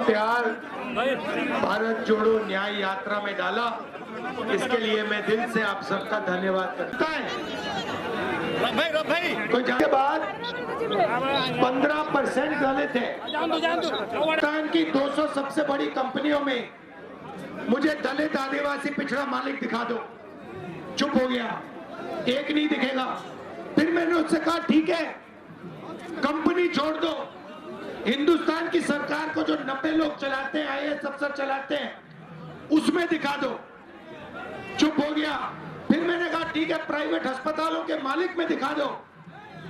प्यार भारत जोड़ो न्याय यात्रा में डाला, इसके लिए मैं दिल से आप सबका धन्यवाद करता है। तो के बाद 15% दलित है। हिंदुस्तान की 200 सबसे बड़ी कंपनियों में मुझे दलित आदिवासी पिछड़ा मालिक दिखा दो। चुप हो गया, एक नहीं दिखेगा। फिर मैंने उससे कहा ठीक है, कंपनी छोड़ दो, हिंदुस्तान की सरकार को जो 90 लोग चलाते हैं, IAS अफसर चलाते हैं, उसमें दिखा दो। चुप हो गया। फिर मैंने कहा ठीक है, प्राइवेट अस्पतालों के मालिक में दिखा दो,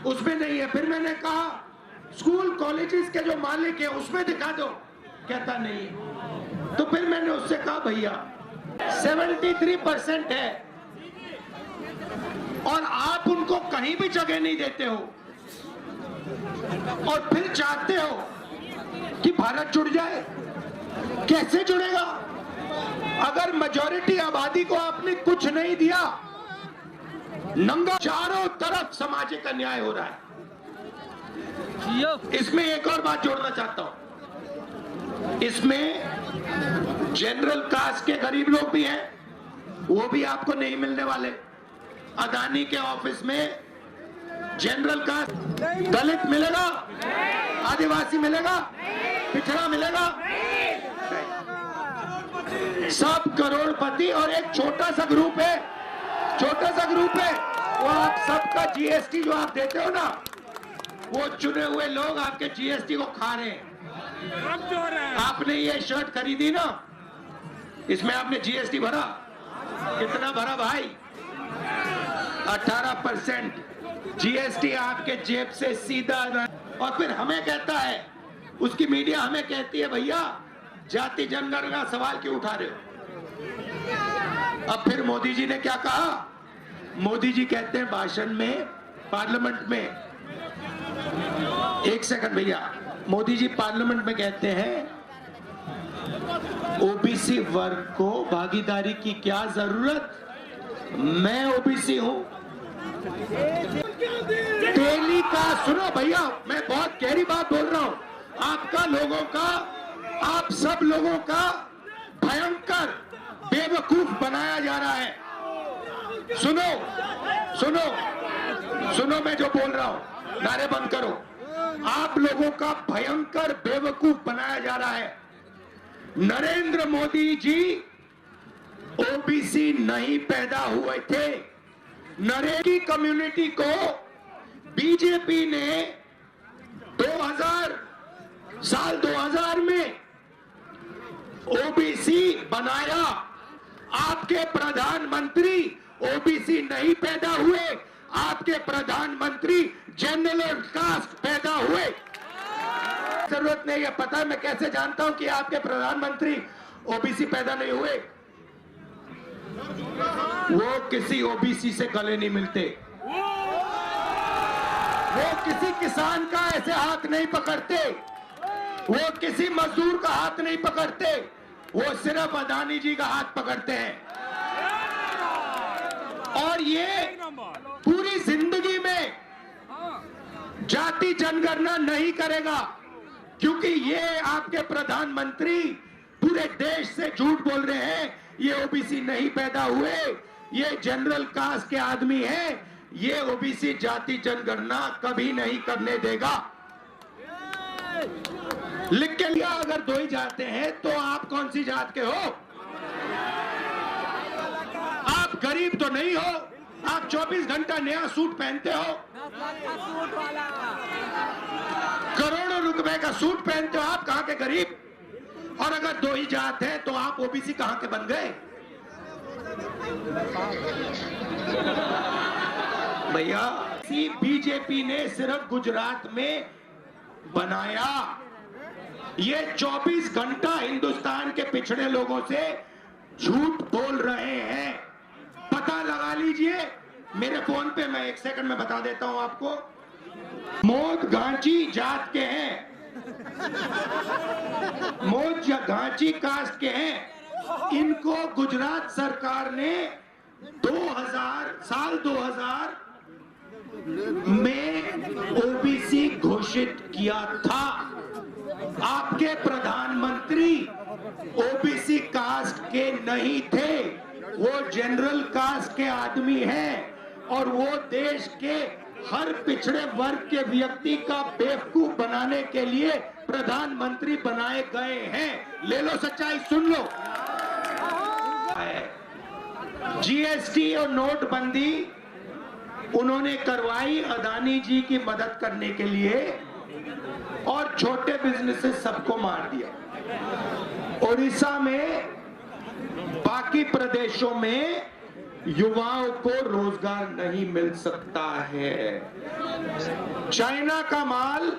उसमें नहीं है। फिर मैंने कहा स्कूल कॉलेजेस के जो मालिक है उसमें दिखा दो, कहता नहीं है। तो फिर मैंने उससे कहा भैया 73% है और आप उनको कहीं भी जगह नहीं देते हो और फिर चाहते हो कि भारत जुड़ जाए। कैसे जुड़ेगा? अगर मेजॉरिटी आबादी को आपने कुछ नहीं दिया, नंगा चारों तरफ सामाजिक अन्याय हो रहा है। इसमें एक और बात जोड़ना चाहता हूं, इसमें जनरल कास्ट के गरीब लोग भी हैं, वो भी आपको नहीं मिलने वाले। अदानी के ऑफिस में जनरल कास्ट दलित मिलेगा, आदिवासी मिलेगा, पिछड़ा मिलेगा, सब करोड़पति। और एक छोटा सा ग्रुप है, वो आप सबका GST जो आप देते हो ना, वो चुने हुए लोग आपके GST को खा रहे हैं। आपने ये शर्ट खरीदी ना, इसमें आपने GST भरा, कितना भरा भाई? 18% GST आपके जेब से सीधा। और फिर हमें कहता है, उसकी मीडिया हमें कहती है भैया जाति जनगणना का सवाल क्यों उठा रहे हो? अब फिर मोदी जी ने क्या कहा? मोदी जी कहते हैं भाषण में, पार्लियामेंट में, एक सेकंड भैया, मोदी जी पार्लियामेंट में कहते हैं OBC वर्ग को भागीदारी की क्या जरूरत, मैं OBC हूं। दिल्ली का सुनो भैया, मैं बहुत गहरी बात बोल रहा हूं। आपका लोगों का, आप सब लोगों का भयंकर बेवकूफ बनाया जा रहा है। सुनो सुनो सुनो, मैं जो बोल रहा हूं, नारे बंद करो। आप लोगों का भयंकर बेवकूफ बनाया जा रहा है। नरेंद्र मोदी जी OBC नहीं पैदा हुए थे। नरेगी कम्युनिटी को बीजेपी ने 2000 में OBC बनाया। आपके प्रधानमंत्री OBC नहीं पैदा हुए, आपके प्रधानमंत्री जनरल कास्ट पैदा हुए। जरूरत नहीं है, पता है मैं कैसे जानता हूं कि आपके प्रधानमंत्री OBC पैदा नहीं हुए? वो किसी OBC से गले नहीं मिलते, वो किसी किसान का ऐसे हाथ नहीं पकड़ते, वो किसी मजदूर का हाथ नहीं पकड़ते, वो सिर्फ अदानी जी का हाथ पकड़ते हैं। और ये पूरी जिंदगी में जाति जनगणना नहीं करेगा, क्योंकि ये आपके प्रधानमंत्री पूरे देश से झूठ बोल रहे हैं। ये OBC नहीं पैदा हुए, ये जनरल कास्ट के आदमी हैं, ये OBC जाति जनगणना कभी नहीं करने देगा। लिख के लिया, अगर दो ही जाते हैं तो आप कौन सी जात के हो? आप गरीब तो नहीं हो, आप 24 घंटा नया सूट पहनते हो, करोड़ों रुपए का सूट पहनते हो, आप कहां के गरीब? और अगर दो ही जात है तो आप OBC कहां के बन गए? भैया बीजेपी ने सिर्फ गुजरात में बनाया। ये 24 घंटा हिंदुस्तान के पिछड़े लोगों से झूठ बोल रहे हैं। पता लगा लीजिए मेरे फोन पे, मैं एक सेकंड में बता देता हूं आपको। मोद घांची जात के हैं, मोद घांची कास्ट के हैं। इनको गुजरात सरकार ने 2000 में OBC घोषित किया था। आपके प्रधानमंत्री ओबीसी कास्ट के नहीं थे, वो जनरल कास्ट के आदमी हैं और वो देश के हर पिछड़े वर्ग के व्यक्ति का बेवकूफ बनाने के लिए प्रधानमंत्री बनाए गए हैं। ले लो सच्चाई, सुन लो। जीएसटी और नोटबंदी उन्होंने करवाई अदानी जी की मदद करने के लिए और छोटे बिजनेसेस सबको मार दिया। उड़ीसा में, बाकी प्रदेशों में युवाओं को रोजगार नहीं मिल सकता है। चाइना का माल,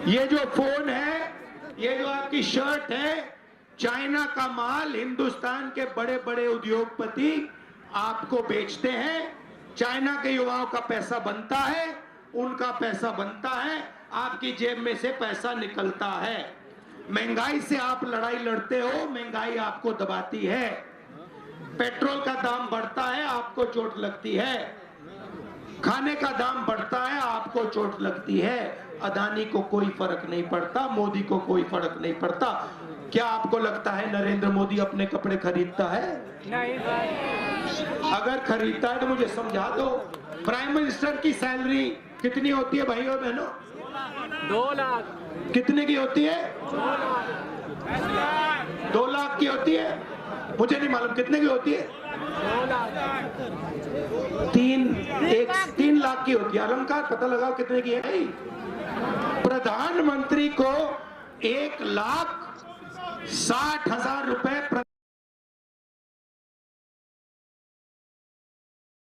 ये जो फोन है, ये जो आपकी शर्ट है, चाइना का माल हिंदुस्तान के बड़े बड़े उद्योगपति आपको बेचते हैं। चाइना के युवाओं का पैसा बनता है, उनका पैसा बनता है, आपकी जेब में से पैसा निकलता है। महंगाई से आप लड़ाई लड़ते हो, महंगाई आपको दबाती है। पेट्रोल का दाम बढ़ता है, आपको चोट लगती है। खाने का दाम बढ़ता है, आपको चोट लगती है। अदानी को कोई फर्क नहीं पड़ता, मोदी को कोई फर्क नहीं पड़ता। क्या आपको लगता है नरेंद्र मोदी अपने कपड़े खरीदता है? नहीं भाई। अगर खरीदता है तो मुझे समझा दो। प्राइम मिनिस्टर की सैलरी कितनी होती है भाई और बहनों? 2 लाख। कितने की होती है? 2 लाख की होती है। मुझे नहीं मालूम कितने की होती है। 2 लाख। 3 लाख की होती है। अलंकार पता लगाओ कितने की है। प्रधानमंत्री को 1,60,000 रुपए